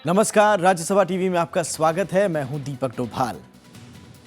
नमस्कार, राज्यसभा टीवी में आपका स्वागत है। मैं हूं दीपक डोभाल।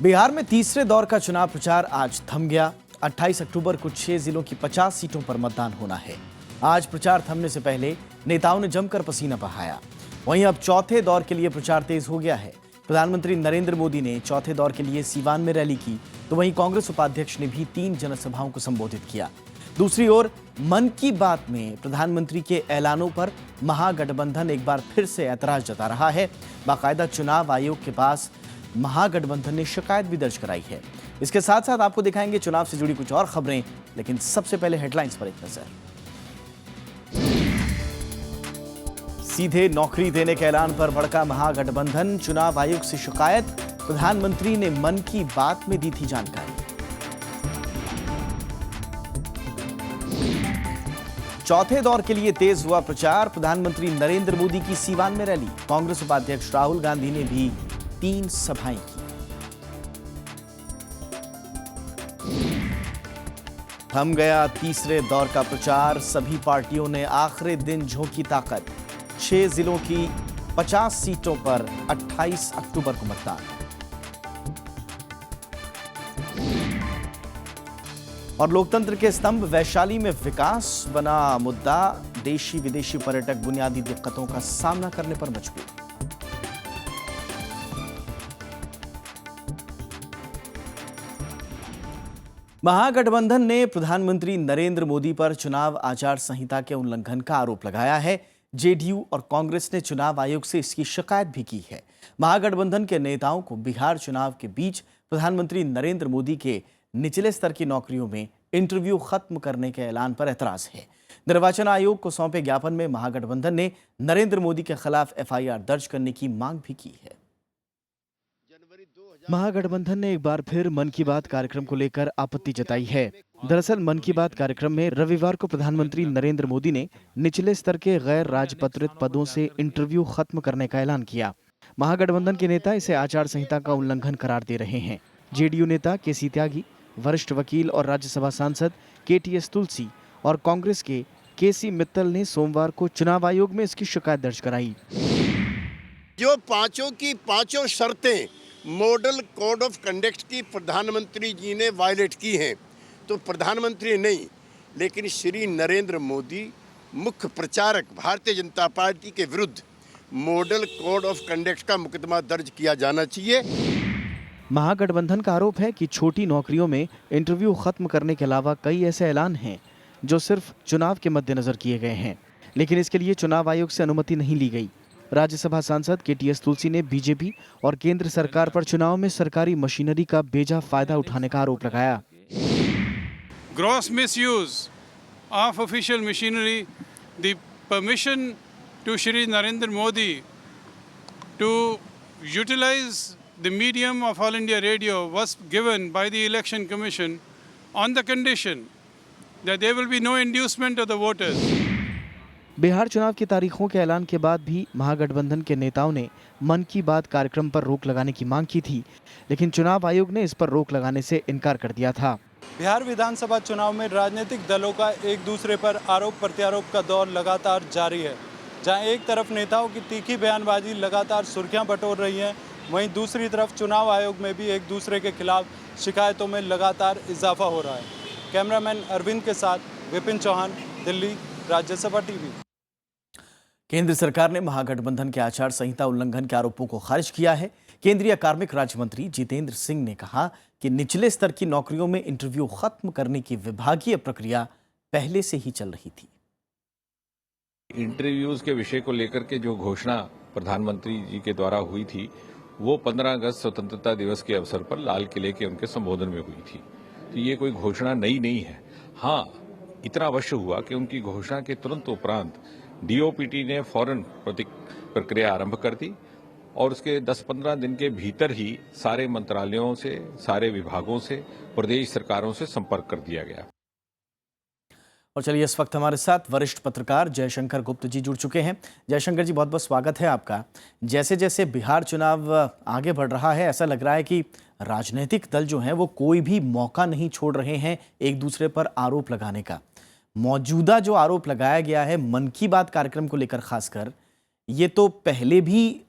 बिहार में तीसरे दौर का चुनाव प्रचार आज थम गया। 28 अक्टूबर को 6 जिलों की 50 सीटों पर मतदान होना है। आज प्रचार थमने से पहले नेताओं ने जमकर पसीना बहाया। वहीं अब चौथे दौर के लिए प्रचार तेज हो गया है। प्रधानमंत्री नरेंद्र मोदी ने चौथे दौर के लिए सीवान में रैली की, तो वहीं कांग्रेस उपाध्यक्ष ने भी 3 जनसभाओं को संबोधित किया। दूसरी ओर मन की बात में प्रधानमंत्री के ऐलानों पर महागठबंधन एक बार फिर से ऐतराज जता रहा है। बाकायदा चुनाव आयोग के पास महागठबंधन ने शिकायत भी दर्ज कराई है। इसके साथ साथ आपको दिखाएंगे चुनाव से जुड़ी कुछ और खबरें, लेकिन सबसे पहले हेडलाइंस पर एक नजर। सीधे नौकरी देने के ऐलान पर भड़का महागठबंधन, चुनाव आयोग से शिकायत। प्रधानमंत्री ने मन की बात में दी थी जानकारी। चौथे दौर के लिए तेज हुआ प्रचार। प्रधानमंत्री नरेंद्र मोदी की सीवान में रैली। कांग्रेस उपाध्यक्ष राहुल गांधी ने भी 3 सभाएं की। थम गया तीसरे दौर का प्रचार। सभी पार्टियों ने आखिरी दिन झोंकी ताकत। 6 जिलों की 50 सीटों पर 28 अक्टूबर को मतदान। और लोकतंत्र के स्तंभ वैशाली में विकास बना मुद्दा। देशी विदेशी पर्यटक बुनियादी दिक्कतों का सामना करने पर मजबूर। महागठबंधन ने प्रधानमंत्री नरेंद्र मोदी पर चुनाव आचार संहिता के उल्लंघन का आरोप लगाया है। जेडीयू और कांग्रेस ने चुनाव आयोग से इसकी शिकायत भी की है। महागठबंधन के नेताओं को बिहार चुनाव के बीच प्रधानमंत्री नरेंद्र मोदी के निचले स्तर की नौकरियों में इंटरव्यू खत्म करने के ऐलान पर ऐतराज है। निर्वाचन आयोग को सौंपे ज्ञापन में महागठबंधन ने नरेंद्र मोदी के खिलाफ एफआईआर दर्ज करने की मांग भी की है। महागठबंधन ने एक बार फिर मन की बात कार्यक्रम को लेकर आपत्ति जताई है। दरअसल मन की बात कार्यक्रम में रविवार को प्रधानमंत्री नरेंद्र मोदी ने निचले स्तर के गैर राजपत्रित पदों से इंटरव्यू खत्म करने का ऐलान किया। महागठबंधन के नेता इसे आचार संहिता का उल्लंघन करार दे रहे हैं। जेडीयू नेता केसी त्यागी, वरिष्ठ वकील और राज्यसभा सांसद केटीएस तुलसी और कांग्रेस के केसी मित्तल ने सोमवार को चुनाव आयोग में इसकी शिकायत दर्ज कराई। जो पांचों की पांचों शर्तें मॉडल कोड ऑफ कंडक्ट की प्रधानमंत्री जी ने वायलेट की हैं, तो प्रधानमंत्री नहीं लेकिन श्री नरेंद्र मोदी मुख्य प्रचारक भारतीय जनता पार्टी के विरुद्ध मॉडल कोड ऑफ कंडक्ट का मुकदमा दर्ज किया जाना चाहिए। महागठबंधन का आरोप है कि छोटी नौकरियों में इंटरव्यू खत्म करने के अलावा कई ऐसे ऐलान हैं जो सिर्फ चुनाव के मद्देनजर किए गए हैं, लेकिन इसके लिए चुनाव आयोग से अनुमति नहीं ली गई। राज्यसभा सांसद केटीएस तुलसी ने बीजेपी और केंद्र सरकार पर चुनाव में सरकारी मशीनरी का बेजा फायदा उठाने का आरोप लगाया। Gross misuse of official machinery, the permission to Shri Narendra Modi to utilise the medium of All India Radio was given by the Election Commission on the condition that there will be no inducement of the voters. Bihar चुनाव की तारीखों के ऐलान के बाद भी महागठबंधन के नेताओं ने मन की बात कार्यक्रम पर रोक लगाने की मांग की थी, लेकिन चुनाव आयोग ने इस पर रोक लगाने से इनकार कर दिया था। बिहार विधानसभा चुनाव में राजनीतिक दलों का एक दूसरे पर आरोप प्रत्यारोप का दौर लगातार जारी है। जहां एक तरफ नेताओं की तीखी बयानबाजी लगातार सुर्खियां बटोर रही है, वहीं दूसरी तरफ चुनाव आयोग में भी एक दूसरे के खिलाफ शिकायतों में लगातार इजाफा हो रहा है। कैमरामैन अरविंद के साथ विपिन चौहान, दिल्ली, राज्यसभा टीवी। केंद्र सरकार ने महागठबंधन के आचार संहिता उल्लंघन के आरोपों को खारिज किया है। केंद्रीय कार्मिक राज्य मंत्री जितेंद्र सिंह ने कहा कि निचले स्तर की नौकरियों में इंटरव्यू खत्म करने की विभागीय प्रक्रिया पहले से ही चल रही थी। इंटरव्यूज के विषय को लेकर के जो घोषणा प्रधानमंत्री जी के द्वारा हुई थी, वो 15 अगस्त स्वतंत्रता दिवस के अवसर पर लाल किले के उनके संबोधन में हुई थी। तो ये कोई घोषणा नई नहीं है। हाँ, इतना अवश्य हुआ कि उनकी घोषणा के तुरंत उपरांत डीओपीटी ने फौरन प्रक्रिया आरंभ कर दी और उसके 10-15 दिन के भीतर ही सारे मंत्रालयों से, सारे विभागों से, प्रदेश सरकारों से संपर्क कर दिया गया। और चलिए, इस वक्त हमारे साथ वरिष्ठ पत्रकार जयशंकर गुप्त जी जुड़ चुके हैं। जयशंकर जी, बहुत बहुत स्वागत है आपका। जैसे जैसे बिहार चुनाव आगे बढ़ रहा है, ऐसा लग रहा है कि राजनीतिक दल जो हैं वो कोई भी मौका नहीं छोड़ रहे हैं एक दूसरे पर आरोप लगाने का। मौजूदा जो आरोप लगाया गया है मन की बात कार्यक्रम को लेकर खासकर, ये तो पहले भी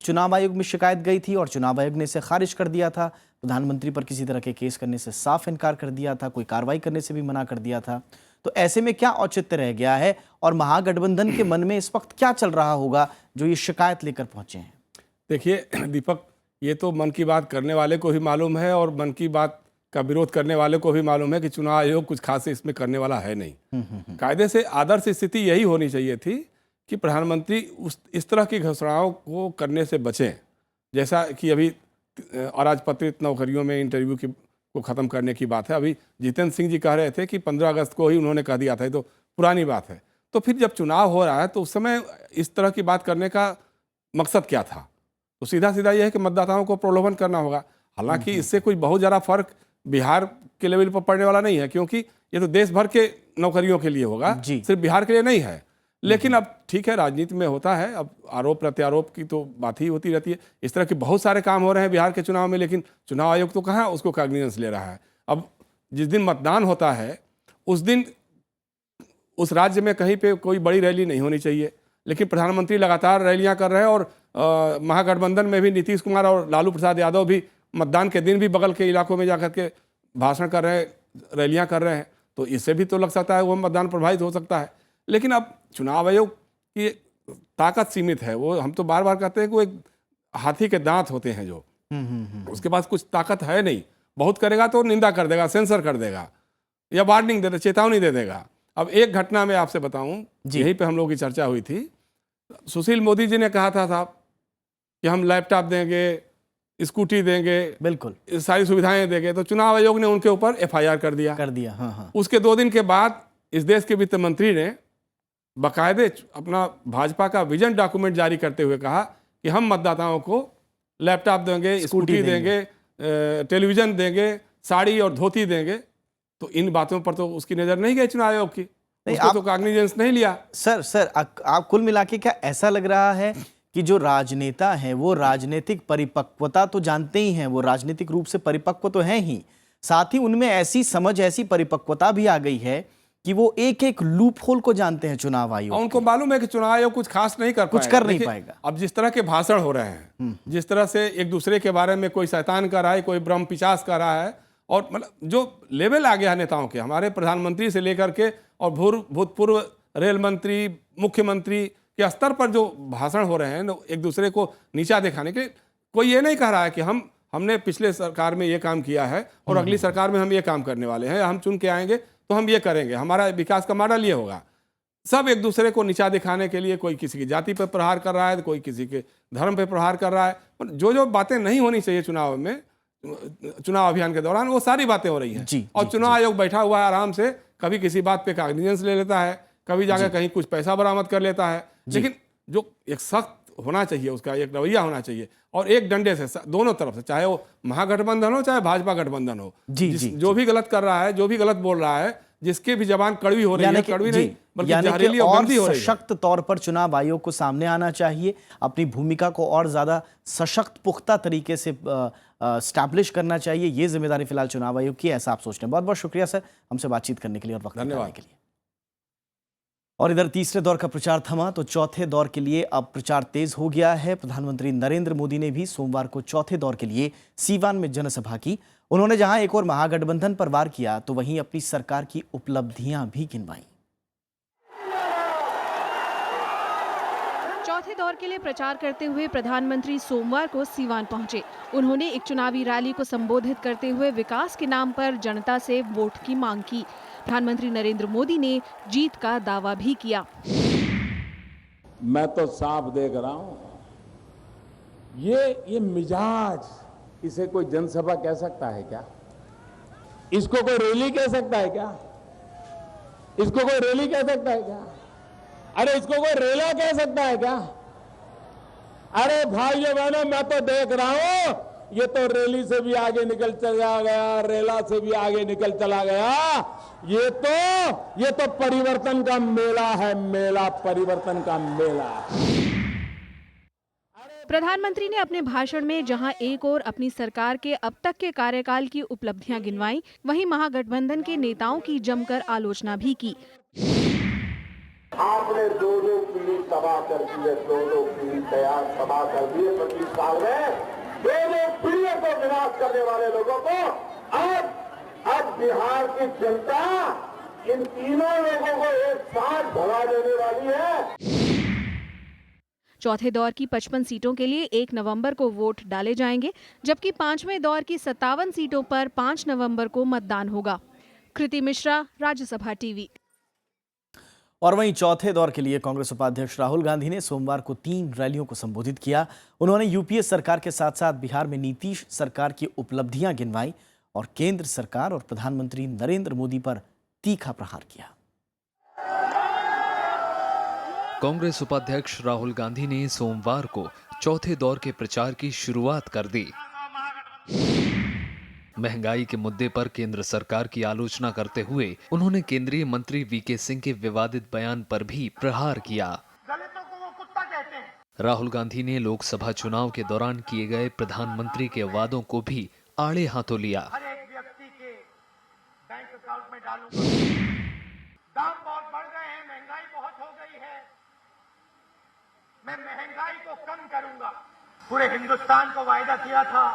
चुनाव आयोग में शिकायत गई थी और चुनाव आयोग ने इसे खारिज कर दिया था। प्रधानमंत्री पर किसी तरह के केस करने से साफ इनकार कर दिया था, कोई कार्रवाई करने से भी मना कर दिया था। तो ऐसे में क्या औचित्य रह गया है और महागठबंधन के मन में इस वक्त क्या चल रहा होगा जो ये शिकायत लेकर पहुंचे हैं? देखिए दीपक, ये तो मन की बात करने वाले को भी मालूम है और मन की बात का विरोध करने वाले को भी मालूम है कि चुनाव आयोग कुछ खास इसमें करने वाला है नहीं। कायदे से आदर्श स्थिति यही होनी चाहिए थी कि प्रधानमंत्री इस तरह की घोषणाओं को करने से बचें, जैसा कि अभी अराजपत्रित नौकरियों में इंटरव्यू को ख़त्म करने की बात है। अभी जितेंद्र सिंह जी कह रहे थे कि 15 अगस्त को ही उन्होंने कह दिया था, ये तो पुरानी बात है। तो फिर जब चुनाव हो रहा है तो उस समय इस तरह की बात करने का मकसद क्या था? तो सीधा सीधा यह है कि मतदाताओं को प्रलोभन करना होगा। हालांकि इससे कोई बहुत ज़्यादा फर्क बिहार के लेवल पर पड़ने वाला नहीं है, क्योंकि ये तो देश भर के नौकरियों के लिए होगा, सिर्फ बिहार के लिए नहीं है। लेकिन अब ठीक है, राजनीति में होता है, अब आरोप प्रत्यारोप की तो बात ही होती रहती है। इस तरह के बहुत सारे काम हो रहे हैं बिहार के चुनाव में, लेकिन चुनाव आयोग तो कहाँ उसको कॉग्निजेंस ले रहा है। अब जिस दिन मतदान होता है उस दिन उस राज्य में कहीं पे कोई बड़ी रैली नहीं होनी चाहिए, लेकिन प्रधानमंत्री लगातार रैलियां कर रहे हैं और महागठबंधन में भी नीतीश कुमार और लालू प्रसाद यादव भी मतदान के दिन भी बगल के इलाकों में जाकर के भाषण कर रहे हैं, रैलियां कर रहे हैं। तो इससे भी तो लग सकता है वो मतदान प्रभावित हो सकता है। लेकिन अब चुनाव आयोग की ताकत सीमित है। वो हम तो बार बार कहते हैं कि वो एक हाथी के दांत होते हैं जो उसके पास कुछ ताकत है नहीं। बहुत करेगा तो निंदा कर देगा, सेंसर कर देगा या वार्निंग दे देगा, चेतावनी दे देगा। अब एक घटना में आपसे बताऊं, यहीं पे हम लोगों की चर्चा हुई थी। सुशील मोदी जी ने कहा था साहब कि हम लैपटॉप देंगे, स्कूटी देंगे, बिल्कुल सारी सुविधाएं देंगे। तो चुनाव आयोग ने उनके ऊपर FIR कर दिया। हाँ। उसके 2 दिन के बाद इस देश के वित्त मंत्री ने बाकायदे अपना भाजपा का विजन डॉक्यूमेंट जारी करते हुए कहा कि हम मतदाताओं को लैपटॉप देंगे, स्कूटी देंगे, टेलीविजन देंगे, साड़ी और धोती देंगे। तो इन बातों पर तो उसकी नजर नहीं गई चुनाव आयोग की, उसको तो कॉग्निजेंस नहीं लिया। सर आप कुल मिला के क्या ऐसा लग रहा है कि जो राजनेता हैं वो राजनीतिक परिपक्वता तो जानते ही हैं, वो राजनीतिक रूप से परिपक्व तो हैं ही, साथ ही उनमें ऐसी समझ, ऐसी परिपक्वता भी आ गई है कि वो एक एक लूप होल को जानते हैं चुनाव आयोग। उनको मालूम है कि चुनाव आयोग कुछ खास नहीं कर कुछ कर नहीं पाएगा। अब जिस तरह के भाषण हो रहे हैं, जिस तरह से एक दूसरे के बारे में कोई शैतान कर रहा है, कोई ब्रह्म पिशाच कर रहा है, और मतलब जो लेवल आ गया है नेताओं के, हमारे प्रधानमंत्री से लेकर के और भूतपूर्व रेल मंत्री, मुख्यमंत्री के स्तर पर जो भाषण हो रहे हैं एक दूसरे को नीचा दिखाने के, कोई ये नहीं कह रहा है कि हमने पिछले सरकार में ये काम किया है और अगली सरकार में हम ये काम करने वाले हैं, हम चुन के आएंगे तो हम ये करेंगे, हमारा विकास का मॉडल ये होगा। सब एक दूसरे को नीचा दिखाने के लिए, कोई किसी की जाति पर प्रहार कर रहा है, कोई किसी के धर्म पर प्रहार कर रहा है। जो बातें नहीं होनी चाहिए चुनाव में, चुनाव अभियान के दौरान, वो सारी बातें हो रही हैं। और चुनाव आयोग बैठा हुआ है आराम से, कभी किसी बात पे कॉग्निजेंस ले लेता है, कभी जाकर कहीं कुछ पैसा बरामद कर लेता है। लेकिन जो एक सख्त होना चाहिए, उसका एक रवैया होना चाहिए, और एक डंडे से दोनों तरफ से, चाहे वो महागठबंधन हो चाहे भाजपा गठबंधन हो, जो भी गलत कर रहा है, जो भी गलत बोल रहा है, जिसके भी जबान कड़वी हो रही है, कड़वी नहीं बल्कि जहरीली और गंदी हो रही है, सशक्त तौर पर चुनाव आयोग को सामने आना चाहिए, अपनी भूमिका को और ज्यादा सशक्त पुख्ता तरीके से स्टैब्लिश करना चाहिए। ये जिम्मेदारी फिलहाल चुनाव आयोग की, ऐसा आप सोचते हैं। बहुत बहुत शुक्रिया सर हमसे बातचीत करने के लिए और वक्त निकालने के लिए। और इधर तीसरे दौर का प्रचार थमा तो चौथे दौर के लिए अब प्रचार तेज हो गया है। प्रधानमंत्री नरेंद्र मोदी ने भी सोमवार को चौथे दौर के लिए सीवान में जनसभा की। उन्होंने जहां एक और महागठबंधन पर वार किया तो वहीं अपनी सरकार की उपलब्धियां भी गिनवाई। चौथे दौर के लिए प्रचार करते हुए प्रधानमंत्री सोमवार को सीवान पहुंचे। उन्होंने एक चुनावी रैली को संबोधित करते हुए विकास के नाम पर जनता से वोट की मांग की। प्रधानमंत्री नरेंद्र मोदी ने जीत का दावा भी किया। मैं तो साफ देख रहा हूं, ये मिजाज, इसे कोई जनसभा कह सकता है क्या? इसको कोई रैली कह सकता है क्या? इसको कोई रैली कह सकता है क्या? अरे इसको कोई रेला कह सकता है क्या? अरे भाइयों बहनों, मैं तो देख रहा हूं, ये तो रैली से भी आगे निकल चला गया, रेला से भी आगे निकल चला गया। ये तो परिवर्तन का मेला है, मेला, परिवर्तन का मेला। प्रधानमंत्री ने अपने भाषण में जहां एक ओर अपनी सरकार के अब तक के कार्यकाल की उपलब्धियां गिनवाई, वहीं महागठबंधन के नेताओं की जमकर आलोचना भी की। आपने 2-2 पीढ़ी तबाह कर दिए 2 पीढ़ी तैयार तबाह कर दिए 25 साल में 2 पीढ़ियों को विनाश करने वाले लोगों को अब बिहार की जनता इन तीनों लोगों को एक साथ भगा देने वाली है। चौथे दौर की 55 सीटों के लिए 1 नवंबर को वोट डाले जाएंगे, जबकि 5वें दौर की 57 सीटों पर 5 नवंबर को मतदान होगा। कृति मिश्रा, राज्यसभा टीवी। और वहीं चौथे दौर के लिए कांग्रेस उपाध्यक्ष राहुल गांधी ने सोमवार को 3 रैलियों को संबोधित किया। उन्होंने यूपीए सरकार के साथ साथ बिहार में नीतीश सरकार की उपलब्धियां गिनवाई और केंद्र सरकार और प्रधानमंत्री नरेंद्र मोदी पर तीखा प्रहार किया। कांग्रेस उपाध्यक्ष राहुल गांधी ने सोमवार को चौथे दौर के प्रचार की शुरुआत कर दी। महंगाई के मुद्दे पर केंद्र सरकार की आलोचना करते हुए उन्होंने केंद्रीय मंत्री वीके सिंह के विवादित बयान पर भी प्रहार किया। दलितों को वो कुत्ता कहते हैं। राहुल गांधी ने लोकसभा चुनाव के दौरान किए गए प्रधानमंत्री के वादों को भी आड़े हाथों लिया। हर एक व्यक्ति के बैंक अकाउंट में डालूंगा। दाम बहुत बढ़ गए हैं, महंगाई बहुत हो गई है, मैं महंगाई को कम करूंगा। पूरे हिंदुस्तान को वायदा किया था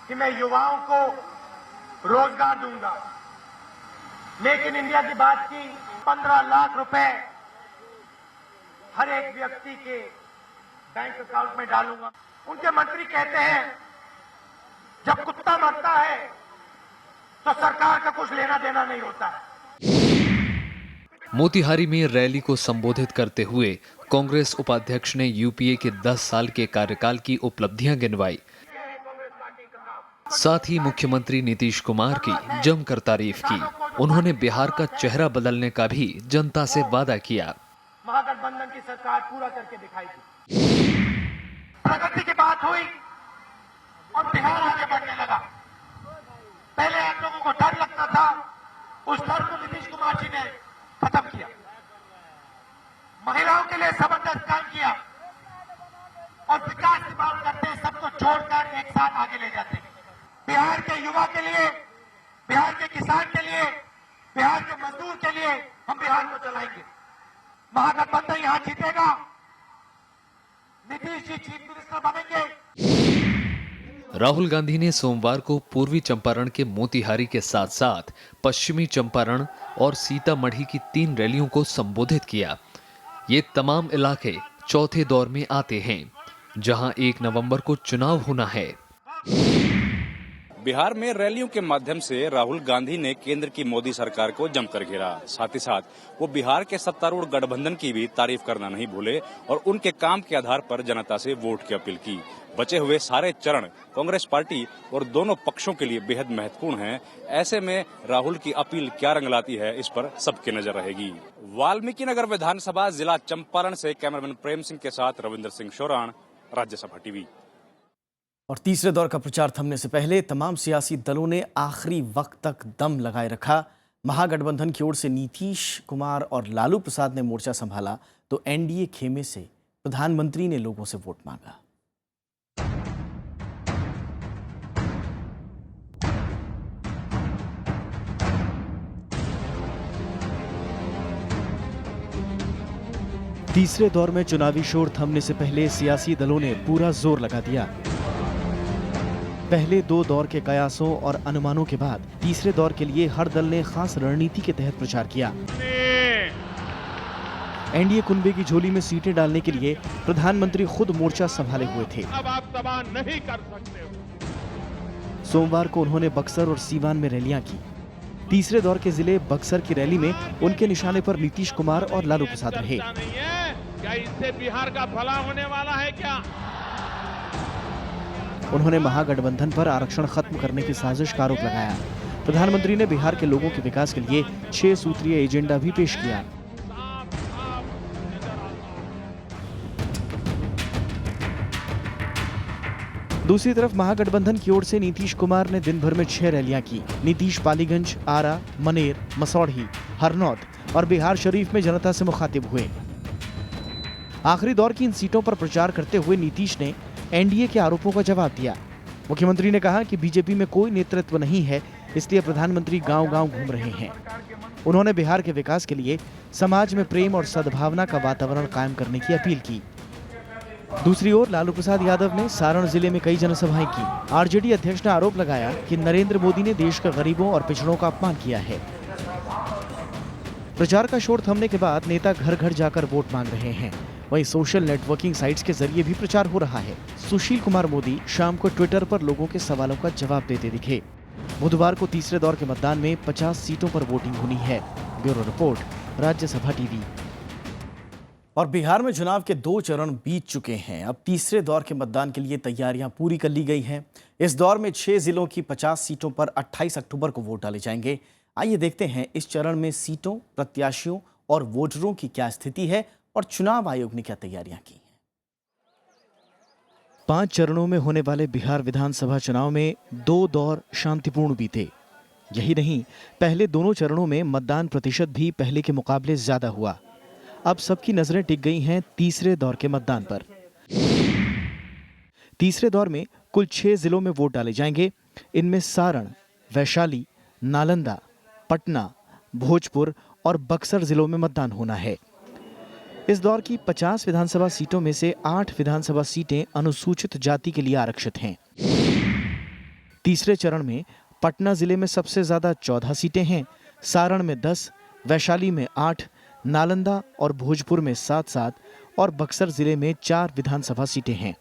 कि मैं युवाओं को रोजगार दूंगा। मेक इन इंडिया की बात की, 15 लाख रुपए हर एक व्यक्ति के बैंक अकाउंट में डालूंगा। उनके मंत्री कहते हैं जब कुत्ता मरता है तो सरकार का कुछ लेना देना नहीं होता है। मोतिहारी में रैली को संबोधित करते हुए कांग्रेस उपाध्यक्ष ने यूपीए के 10 साल के कार्यकाल की उपलब्धियां गिनवाई। साथ ही मुख्यमंत्री नीतीश कुमार की जमकर तारीफ की। उन्होंने बिहार का चेहरा बदलने का भी जनता से वादा किया। महागठबंधन की सरकार पूरा करके दिखाई दी। प्रगति की बात हुई और बिहार आगे बढ़ने लगा। पहले आप लोगों को डर लगता था, उस डर को नीतीश कुमार जी ने खत्म किया। महिलाओं के लिए जबरदस्त काम किया और विकास की बात करते हैं, सबको जोड़कर एक साथ आगे ले जाते हैं। बिहार के युवा के लिए, बिहार के किसान के लिए, बिहार के मजदूर के लिए हम बिहार को चलाएंगे। महागठबंधन यहां जीतेगा, नीतीश जी चीफ मिनिस्टर बनेंगे। राहुल गांधी ने सोमवार को पूर्वी चंपारण के मोतिहारी के साथ साथ पश्चिमी चंपारण और सीतामढ़ी की 3 रैलियों को संबोधित किया। ये तमाम इलाके चौथे दौर में आते हैं, जहां 1 नवंबर को चुनाव होना है। बिहार में रैलियों के माध्यम से राहुल गांधी ने केंद्र की मोदी सरकार को जमकर घेरा। साथ ही साथ वो बिहार के सत्तारूढ़ गठबंधन की भी तारीफ करना नहीं भूले और उनके काम के आधार पर जनता से वोट की अपील की। बचे हुए सारे चरण कांग्रेस पार्टी और दोनों पक्षों के लिए बेहद महत्वपूर्ण हैं। ऐसे में राहुल की अपील क्या रंग लाती है, इस पर सबकी नजर रहेगी। वाल्मीकि नगर विधानसभा जिला चंपारण से कैमरामैन प्रेम सिंह के साथ रविंद्र सिंह शोराण, राज्यसभा टीवी। और तीसरे दौर का प्रचार थमने से पहले तमाम सियासी दलों ने आखिरी वक्त तक दम लगाए रखा। महागठबंधन की ओर से नीतीश कुमार और लालू प्रसाद ने मोर्चा संभाला तो एनडीए खेमे से प्रधानमंत्री ने लोगों से वोट मांगा। तीसरे दौर में चुनावी शोर थमने से पहले सियासी दलों ने पूरा जोर लगा दिया। पहले 2 दौर के कयासों और अनुमानों के बाद तीसरे दौर के लिए हर दल ने खास रणनीति के तहत प्रचार किया। एनडीए कुनबे की झोली में सीटें डालने के लिए प्रधानमंत्री खुद मोर्चा संभाले हुए थे। अब आप दबा नहीं कर सकते हो। सोमवार को उन्होंने बक्सर और सीवान में रैलियां की। तीसरे दौर के जिले बक्सर की रैली में उनके निशाने पर नीतीश कुमार और लालू प्रसाद रहे। क्या इससे बिहार का भला होने वाला है क्या? उन्होंने महागठबंधन पर आरक्षण खत्म करने की साजिश का आरोप लगाया। प्रधानमंत्री ने बिहार के लोगों के विकास के लिए 6 सूत्रीय एजेंडा भी पेश किया। दूसरी तरफ महागठबंधन की ओर से नीतीश कुमार ने दिन भर में 6 रैलियां की। नीतीश पालीगंज, आरा, मनेर, मसौढ़ी, हरनौत और बिहार शरीफ में जनता से मुखातिब हुए। आखिरी दौर की इन सीटों पर प्रचार करते हुए नीतीश ने एनडीए के आरोपों का जवाब दिया। मुख्यमंत्री ने कहा कि बीजेपी में कोई नेतृत्व नहीं है, इसलिए प्रधानमंत्री गांव-गांव घूम रहे हैं। उन्होंने बिहार के विकास के लिए समाज में प्रेम और सद्भावना का वातावरण कायम करने की अपील की। दूसरी ओर लालू प्रसाद यादव ने सारण जिले में कई जनसभाएं की। आरजेडी अध्यक्ष ने आरोप लगाया कि नरेंद्र मोदी ने देश के गरीबों और पिछड़ों का अपमान किया है। प्रचार का शोर थमने के बाद नेता घर घर जाकर वोट मांग रहे हैं। वहीं सोशल नेटवर्किंग साइट्स के जरिए भी प्रचार हो रहा है। सुशील कुमार मोदी शाम को ट्विटर पर लोगों के सवालों का जवाब देते दिखे। बुधवार को तीसरे दौर के मतदान में 50 सीटों पर वोटिंग होनी है। Bureau report, Rajya Sabha TV. और बिहार में चुनाव के 2 चरण बीत चुके हैं। अब तीसरे दौर के मतदान के लिए तैयारियां पूरी कर ली गई हैं। इस दौर में 6 जिलों की 50 सीटों पर 28 अक्टूबर को वोट डाले जाएंगे। आइए देखते हैं इस चरण में सीटों, प्रत्याशियों और वोटरों की क्या स्थिति है और चुनाव आयोग ने क्या तैयारियां की हैं। 5 चरणों में होने वाले बिहार विधानसभा चुनाव में 2 दौर शांतिपूर्ण बीते। यही नहीं, पहले दोनों चरणों में मतदान प्रतिशत भी पहले के मुकाबले ज्यादा हुआ। अब सबकी नजरें टिक गई हैं तीसरे दौर के मतदान पर। तीसरे दौर में कुल 6 जिलों में वोट डाले जाएंगे। इनमें सारण, वैशाली, नालंदा, पटना, भोजपुर और बक्सर जिलों में मतदान होना है। इस दौर की 50 विधानसभा सीटों में से 8 विधानसभा सीटें अनुसूचित जाति के लिए आरक्षित हैं। तीसरे चरण में पटना जिले में सबसे ज्यादा 14 सीटें हैं, सारण में 10, वैशाली में 8, नालंदा और भोजपुर में 7-7 और बक्सर जिले में 4 विधानसभा सीटें हैं।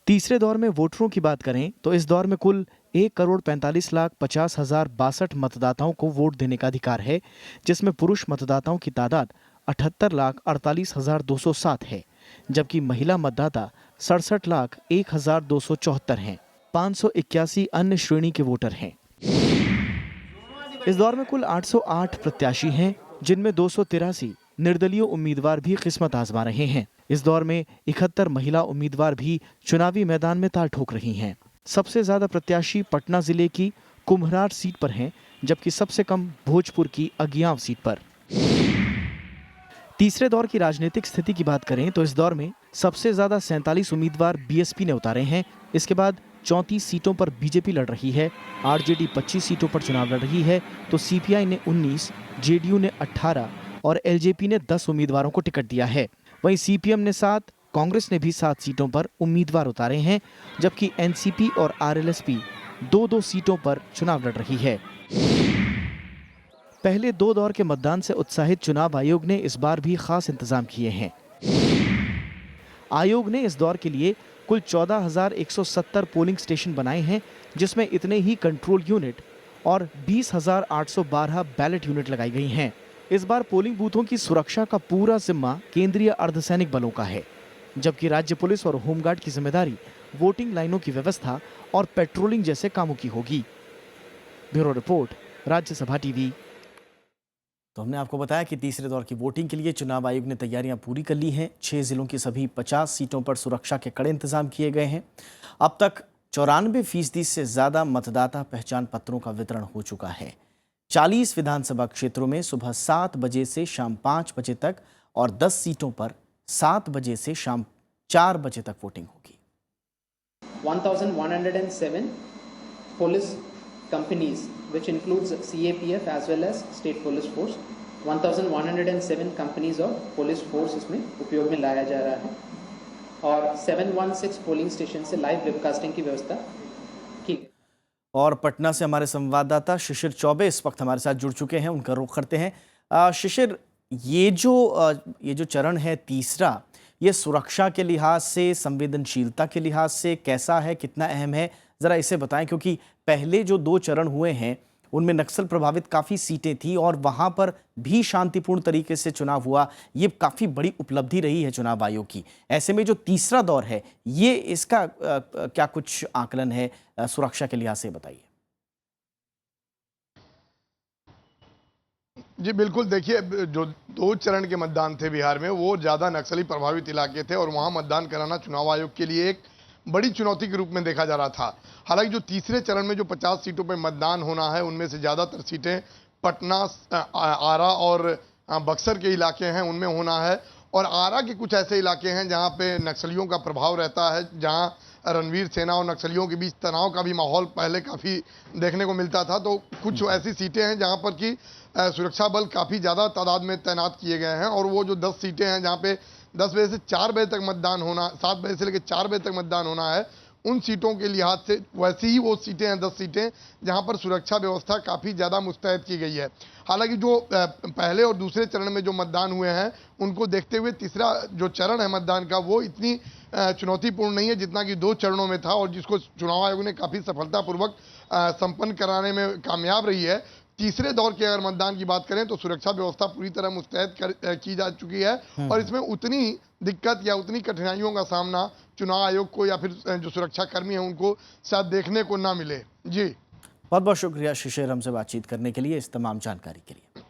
तीसरे दौर में वोटरों की बात करें तो इस दौर में कुल 1,45,50,062 मतदाताओं को वोट देने का अधिकार है, जिसमें पुरुष मतदाताओं की तादाद 78,48,207 है, जबकि महिला मतदाता 67,01,274 हैं। 581 अन्य श्रेणी के वोटर हैं। इस दौर में कुल 808 प्रत्याशी हैं, जिनमें 283 निर्दलीय उम्मीदवार भी किस्मत आजमा रहे हैं। इस दौर में 71 महिला उम्मीदवार भी चुनावी मैदान में ताल ठोक रही हैं। सबसे ज्यादा प्रत्याशी पटना जिले की कुम्हरार सीट पर हैं, जबकि सबसे कम भोजपुर की अगियाव सीट पर। तीसरे दौर की राजनीतिक स्थिति की बात करें तो इस दौर में सबसे ज्यादा 47 उम्मीदवार बीएसपी ने उतारे हैं। इसके बाद 34 सीटों पर बीजेपी लड़ रही है। आरजेडी 25 सीटों पर चुनाव लड़ रही है, तो सीपीआई ने 19, जेडीयू ने 18 और एलजेपी ने 10 उम्मीदवारों को टिकट दिया है। वहीं सीपीएम ने 7, कांग्रेस ने भी 7 सीटों पर उम्मीदवार उतारे हैं, जबकि एनसीपी और आरएलएसपी 2-2 सीटों पर चुनाव लड़ रही है। पहले 2 दौर के मतदान से उत्साहित चुनाव आयोग ने इस बार भी खास इंतजाम किए हैं। आयोग ने इस दौर के लिए कुल 14,170 पोलिंग स्टेशन बनाए हैं, जिसमें इतने ही कंट्रोल यूनिट और 20,812 बैलेट यूनिट लगाई गई हैं। इस बार पोलिंग बूथों की सुरक्षा का पूरा जिम्मा केंद्रीय अर्धसैनिक बलों का है, जबकि राज्य पुलिस और होमगार्ड की जिम्मेदारी वोटिंग लाइनों की व्यवस्था और पेट्रोलिंग जैसे कामों की होगी। Bureau report, Rajya Sabha TV. तो हमने आपको बताया कि तीसरे दौर की वोटिंग के लिए चुनाव आयोग ने तैयारियां पूरी कर ली हैं। 6 जिलों की सभी 50 सीटों पर सुरक्षा के कड़े इंतजाम किए गए हैं। अब तक 94% से ज्यादा मतदाता पहचान पत्रों का वितरण हो चुका है। 40 विधानसभा क्षेत्रों में सुबह 7 बजे से शाम 5 बजे तक और 10 सीटों पर 7 बजे से शाम 4 बजे तक वोटिंग होगी। 1107 police companies, which includes CAPF as well as state police force, 1107 companies of police force इसमें उपयोग में लाया जा रहा है और 716 पोलिंग स्टेशन से लाइव वेबकास्टिंग की व्यवस्था की। और पटना से हमारे संवाददाता शिशिर चौबे इस वक्त हमारे साथ जुड़ चुके हैं, उनका रुख करते हैं। शिशिर, ये जो चरण है तीसरा, ये सुरक्षा के लिहाज से, संवेदनशीलता के लिहाज से कैसा है, कितना अहम है, ज़रा इसे बताएं, क्योंकि पहले जो 2 चरण हुए हैं उनमें नक्सल प्रभावित काफ़ी सीटें थी और वहाँ पर भी शांतिपूर्ण तरीके से चुनाव हुआ। ये काफ़ी बड़ी उपलब्धि रही है चुनाव आयोग की। ऐसे में जो तीसरा दौर है, ये इसका क्या कुछ आकलन है सुरक्षा के लिहाज से, बताइए। जी बिल्कुल, देखिए जो 2 चरण के मतदान थे बिहार में, वो ज़्यादा नक्सली प्रभावित इलाके थे और वहाँ मतदान कराना चुनाव आयोग के लिए एक बड़ी चुनौती के रूप में देखा जा रहा था। हालांकि जो तीसरे चरण में जो 50 सीटों पर मतदान होना है, उनमें से ज़्यादातर सीटें पटना, आरा और बक्सर के इलाके हैं, उनमें होना है। और आरा के कुछ ऐसे इलाके हैं जहां पे नक्सलियों का प्रभाव रहता है, जहां रणवीर सेना और नक्सलियों के बीच तनाव का भी माहौल पहले काफ़ी देखने को मिलता था। तो कुछ ऐसी सीटें हैं जहां पर कि सुरक्षा बल काफ़ी ज़्यादा तादाद में तैनात किए गए हैं। और वो जो 10 सीटें हैं जहाँ पे 10 बजे से 4 बजे तक मतदान होना, 7 बजे से लेकर 4 बजे तक मतदान होना है, उन सीटों के लिहाज से वैसी ही वो सीटें हैं 10 सीटें जहां पर सुरक्षा व्यवस्था काफ़ी ज़्यादा मुस्तैद की गई है। हालांकि जो पहले और दूसरे चरण में जो मतदान हुए हैं उनको देखते हुए तीसरा जो चरण है मतदान का वो इतनी चुनौतीपूर्ण नहीं है जितना कि 2 चरणों में था, और जिसको चुनाव आयोग ने काफ़ी सफलतापूर्वक संपन्न कराने में कामयाब रही है। तीसरे दौर के अगर मतदान की बात करें तो सुरक्षा व्यवस्था पूरी तरह मुस्तैद की जा चुकी है और इसमें उतनी दिक्कत या उतनी कठिनाइयों का सामना चुनाव आयोग को या फिर जो सुरक्षा कर्मी हैं उनको शायद देखने को ना मिले। जी बहुत बहुत शुक्रिया शिशिर, हमसे बातचीत करने के लिए, इस तमाम जानकारी के लिए।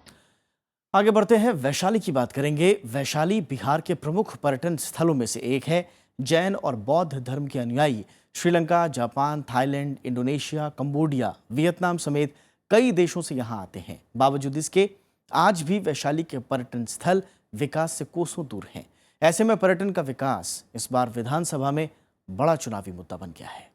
आगे बढ़ते हैं, वैशाली की बात करेंगे। वैशाली बिहार के प्रमुख पर्यटन स्थलों में से एक है। जैन और बौद्ध धर्म के अनुयायी Sri Lanka, Japan, Thailand, Indonesia, Cambodia, Vietnam समेत कई देशों से यहाँ आते हैं। बावजूद इसके आज भी वैशाली के पर्यटन स्थल विकास से कोसों दूर हैं। ऐसे में पर्यटन का विकास इस बार विधानसभा में बड़ा चुनावी मुद्दा बन गया है।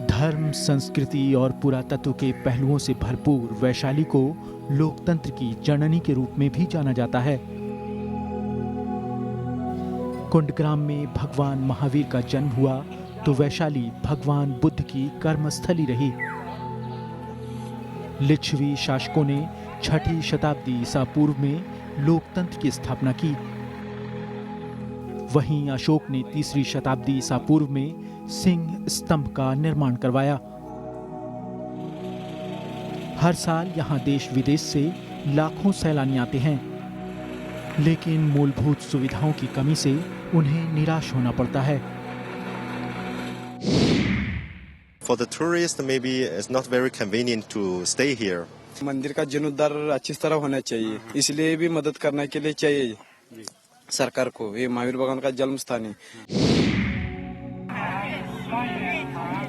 धर्म, संस्कृति और पुरातत्व के पहलुओं से भरपूर वैशाली को लोकतंत्र की जननी के रूप में भी जाना जाता है। कुंडग्राम में भगवान महावीर का जन्म हुआ तो वैशाली भगवान बुद्ध की कर्मस्थली रही। लिच्छवी शासकों ने 6ठी शताब्दी ईसा पूर्व में लोकतंत्र की स्थापना की। वहीं अशोक ने 3री शताब्दी ईसा पूर्व में सिंह स्तंभ का निर्माण करवाया। हर साल यहां देश विदेश से लाखों सैलानी आते हैं, लेकिन मूलभूत सुविधाओं की कमी से उन्हें निराश होना पड़ता है। For the tourists, maybe it's not very convenient to stay here. मंदिर का जीर्णोद्धार अच्छी तरह होना चाहिए, इसलिए भी मदद करने के लिए चाहिए सरकार को। ये महावीर भगवान का जन्म स्थान है।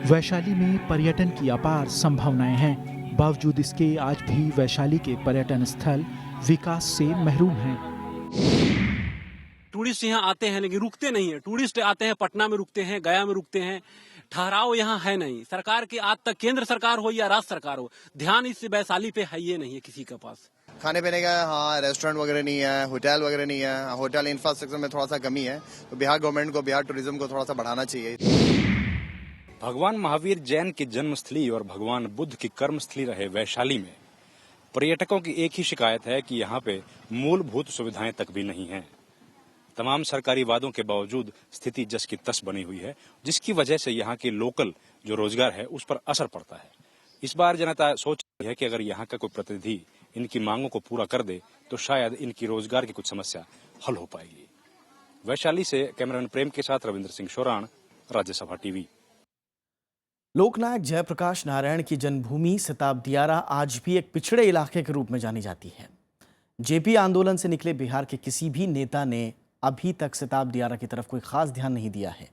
वैशाली में पर्यटन की अपार संभावनाएं हैं। बावजूद इसके आज भी वैशाली के पर्यटन स्थल विकास से महरूम हैं। टूरिस्ट यहाँ आते हैं लेकिन रुकते नहीं है। टूरिस्ट आते हैं, पटना में रुकते हैं, गया में रुकते हैं, ठहराव यहाँ है नहीं। सरकार की आज तक केंद्र सरकार हो या राज्य सरकार हो, ध्यान इस वैशाली पे है ये नहीं है किसी के पास। खाने पीने का हाँ रेस्टोरेंट वगैरह नहीं है, होटल वगैरह नहीं है, होटल इंफ्रास्ट्रक्चर में थोड़ा सा कमी है। तो बिहार गवर्नमेंट को बिहार टूरिज्म को थोड़ा सा बढ़ाना चाहिए। भगवान महावीर जैन की जन्मस्थली और भगवान बुद्ध की कर्मस्थली रहे वैशाली में पर्यटकों की एक ही शिकायत है कि यहाँ पे मूलभूत सुविधाएं तक भी नहीं हैं। तमाम सरकारी वादों के बावजूद स्थिति जस की तस बनी हुई है, जिसकी वजह से यहाँ के लोकल जो रोजगार है उस पर असर पड़ता है। इस बार जनता सोच रही है कि अगर यहाँ का कोई प्रतिनिधि इनकी मांगों को पूरा कर दे तो शायद इनकी रोजगार की कुछ समस्या हल हो पाएगी। वैशाली से कैमरामैन प्रेम के साथ रविंद्र सिंह शोराण, राज्यसभा टीवी। लोकनायक जयप्रकाश नारायण की जन्मभूमि सिताब दियारा आज भी एक पिछड़े इलाके के रूप में जानी जाती है। जेपी आंदोलन से निकले बिहार के किसी भी नेता ने अभी तक सिताब दियारा की तरफ कोई खास ध्यान नहीं दिया है।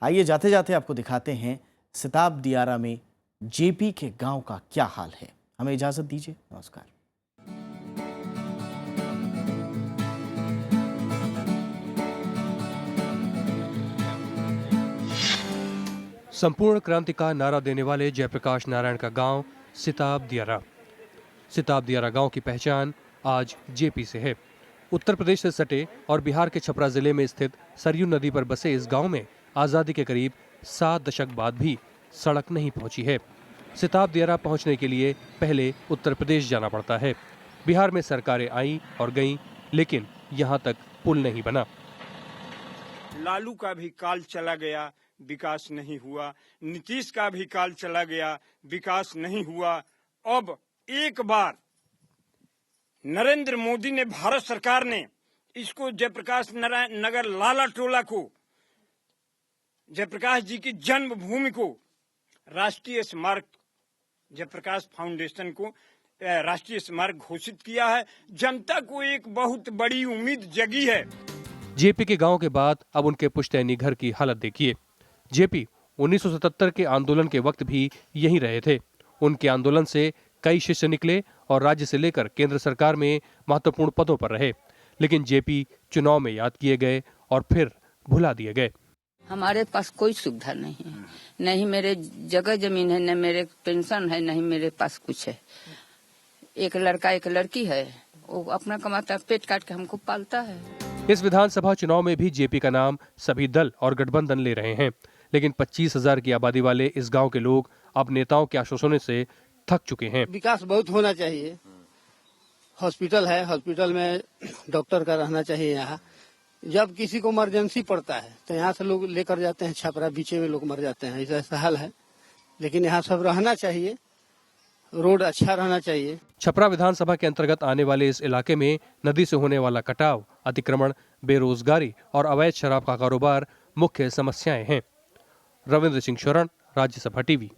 आइए जाते जाते आपको दिखाते हैं सिताब दियारा में जेपी के गांव का क्या हाल है। हमें इजाजत दीजिए, नमस्कार। संपूर्ण क्रांति का नारा देने वाले जयप्रकाश नारायण का गांव सिताब दियारा। सिताब दियारा गांव की पहचान आज जेपी से है। उत्तर प्रदेश से सटे और बिहार के छपरा जिले में स्थित सरयू नदी पर बसे इस गांव में आज़ादी के करीब 7 दशक बाद भी सड़क नहीं पहुंची है। सिताब दियारा पहुंचने के लिए पहले उत्तर प्रदेश जाना पड़ता है। बिहार में सरकारें आईं और गईं, लेकिन यहां तक पुल नहीं बना। लालू का भी काल चला गया, विकास नहीं हुआ। नीतीश का भी काल चला गया, विकास नहीं हुआ। अब एक बार नरेंद्र मोदी ने, भारत सरकार ने इसको जयप्रकाश नारायण नगर लाला टोला को, जयप्रकाश जी की जन्मभूमि को राष्ट्रीय स्मारक, जयप्रकाश फाउंडेशन को राष्ट्रीय स्मारक घोषित किया है। जनता को एक बहुत बड़ी उम्मीद जगी है। जेपी के गांव के बाद अब उनके पुश्तैनी घर की हालत देखिए। जेपी 1977 के आंदोलन के वक्त भी यहीं रहे थे। उनके आंदोलन से कई शिष्य निकले और राज्य से लेकर केंद्र सरकार में महत्वपूर्ण पदों पर रहे, लेकिन जेपी चुनाव में याद किए गए और फिर भुला दिए गए। हमारे पास कोई सुविधा नहीं है। नहीं मेरे जगह जमीन है, न मेरे पेंशन है, नहीं मेरे पास कुछ है। एक लड़का एक लड़की है, वो अपना कमाता पेट काट के हमको पालता है। इस विधानसभा चुनाव में भी जेपी का नाम सभी दल और गठबंधन ले रहे हैं, लेकिन 25,000 की आबादी वाले इस गांव के लोग अब नेताओं के आश्वासनों से थक चुके हैं। विकास बहुत होना चाहिए। हॉस्पिटल है, हॉस्पिटल में डॉक्टर का रहना चाहिए। यहाँ जब किसी को इमरजेंसी पड़ता है तो यहाँ से लोग लेकर जाते हैं छपरा, बीचे में लोग मर जाते हैं, ऐसा हाल है। लेकिन यहाँ सब रहना चाहिए, रोड अच्छा रहना चाहिए। छपरा विधानसभा के अंतर्गत आने वाले इस इलाके में नदी से होने वाला कटाव, अतिक्रमण, बेरोजगारी और अवैध शराब का कारोबार मुख्य समस्याएं हैं। रविंद्र सिंह शरण, राज्यसभा टीवी।